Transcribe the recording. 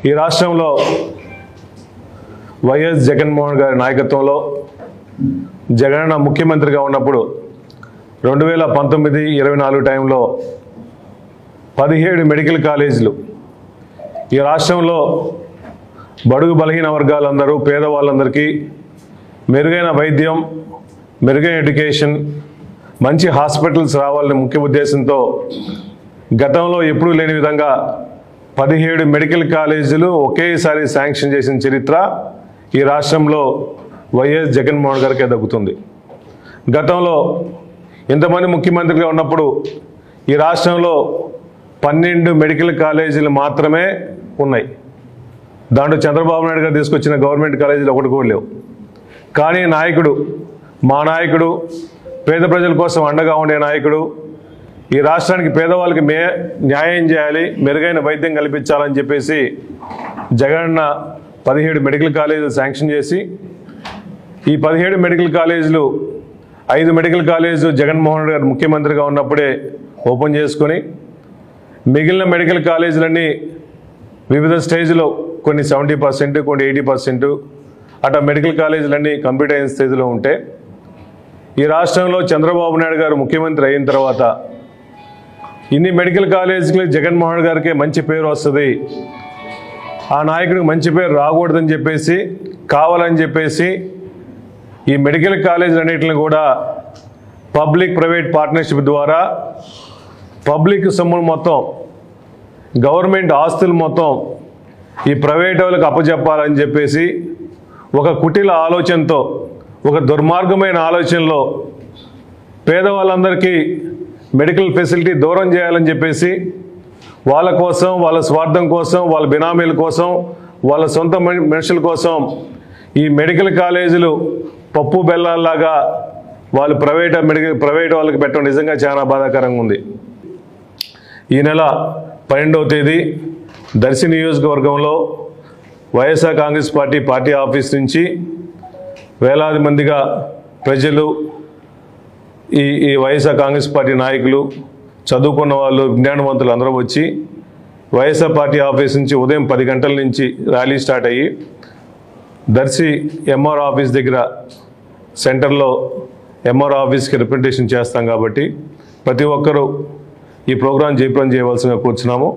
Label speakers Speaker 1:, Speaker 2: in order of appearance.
Speaker 1: ఈ రాష్ట్రంలో వైఎస్ జగన్మోహన్ గారి నాయకత్వంలో జగనన్న ముఖ్యమంత్రిగా ఉన్నప్పుడు 2019-24 టైంలో 17 మెడికల్ కాలేజీలు ఈ రాష్ట్రంలో బడుగు బలహీన వర్గాలందరూ పేదవాళ్ళందరికీ మెరుగైన వైద్యం, మెరుగైన ఎడ్యుకేషన్, మంచి హాస్పిటల్స్ రావాలనే ముఖ్య ఉద్దేశంతో గతంలో ఎప్పుడూ లేని విధంగా 17 మెడికల్ కాలేజీలు ఒకేసారి శాంక్షన్ చేసిన చరిత్ర ఈ రాష్ట్రంలో వైఎస్ జగన్మోహన్ గారికి దక్కుతుంది. గతంలో ఇంతమంది ముఖ్యమంత్రిగా ఉన్నప్పుడు ఈ రాష్ట్రంలో 12 మెడికల్ కాలేజీలు మాత్రమే ఉన్నాయి. దాంట్లో చంద్రబాబు నాయుడు గారు తీసుకొచ్చిన గవర్నమెంట్ కాలేజీలు ఒకటి కూడా లేవు. కానీ మా నాయకుడు పేద ప్రజల కోసం అండగా ఉండే నాయకుడు, ఈ రాష్ట్రానికి పేదవాళ్ళకి న్యాయం చేయాలి, మెరుగైన వైద్యం కల్పించాలని చెప్పేసి జగనన్న 17 మెడికల్ కాలేజీలు శాంక్షన్ చేసి ఈ 17 మెడికల్ కాలేజీలు 5 మెడికల్ కాలేజీలు జగన్మోహన్ గారు ముఖ్యమంత్రిగా ఉన్నప్పుడే ఓపెన్ చేసుకొని మిగిలిన మెడికల్ కాలేజీలన్నీ వివిధ స్టేజ్లో కొన్ని 70%, కొన్ని 80% అట్లా మెడికల్ కాలేజీలన్నీ కంప్లీట్ అయిన స్థితిలో ఉంటే ఈ రాష్ట్రంలో చంద్రబాబు నాయుడు గారు ముఖ్యమంత్రి అయిన తర్వాత ఇన్ని మెడికల్ కాలేజీకి జగన్మోహన్ గారికి మంచి పేరు వస్తుంది, ఆ నాయకుడికి మంచి పేరు రాకూడదని చెప్పేసి కావాలని చెప్పేసి ఈ మెడికల్ కాలేజీలన్నింటిని కూడా పబ్లిక్ ప్రైవేట్ పార్ట్నర్షిప్ ద్వారా పబ్లిక్ సొమ్ములు మొత్తం, గవర్నమెంట్ ఆస్తులు మొత్తం ఈ ప్రైవేట్ వాళ్ళకి అప్పచెప్పాలని చెప్పేసి ఒక కుటిల ఆలోచనతో, ఒక దుర్మార్గమైన ఆలోచనలో పేదవాళ్ళందరికీ మెడికల్ ఫెసిలిటీ దూరం చేయాలని చెప్పేసి వాళ్ళ కోసం, వాళ్ళ స్వార్థం కోసం, వాళ్ళ బినామీల కోసం, వాళ్ళ సొంత మనుషుల కోసం ఈ మెడికల్ కాలేజీలు పప్పు బెల్లాల్లాగా వాళ్ళు ప్రైవేట్ వాళ్ళకి పెట్టడం నిజంగా చాలా బాధాకరంగా ఉంది. ఈ నెల 12వ తేదీ దర్శి నియోజకవర్గంలో వైఎస్ఆర్ కాంగ్రెస్ పార్టీ ఆఫీస్ నుంచి వేలాది మందిగా ప్రజలు, ఈ వైఎస్ఆర్ కాంగ్రెస్ పార్టీ నాయకులు, చదువుకున్న వాళ్ళు, విజ్ఞానవంతులు అందరూ వచ్చి వైఎస్ఆర్ పార్టీ ఆఫీస్ నుంచి ఉదయం 10 గంటల నుంచి ర్యాలీ స్టార్ట్ అయ్యి దర్శి ఎంఆర్ ఆఫీస్ దగ్గర సెంటర్లో ఎంఆర్ ఆఫీస్కి రిప్రజెంటేషన్ చేస్తాం. కాబట్టి ప్రతి ఒక్కరూ ఈ ప్రోగ్రాం జయప్రదం చేయవలసిందిగా కూర్చున్నాము.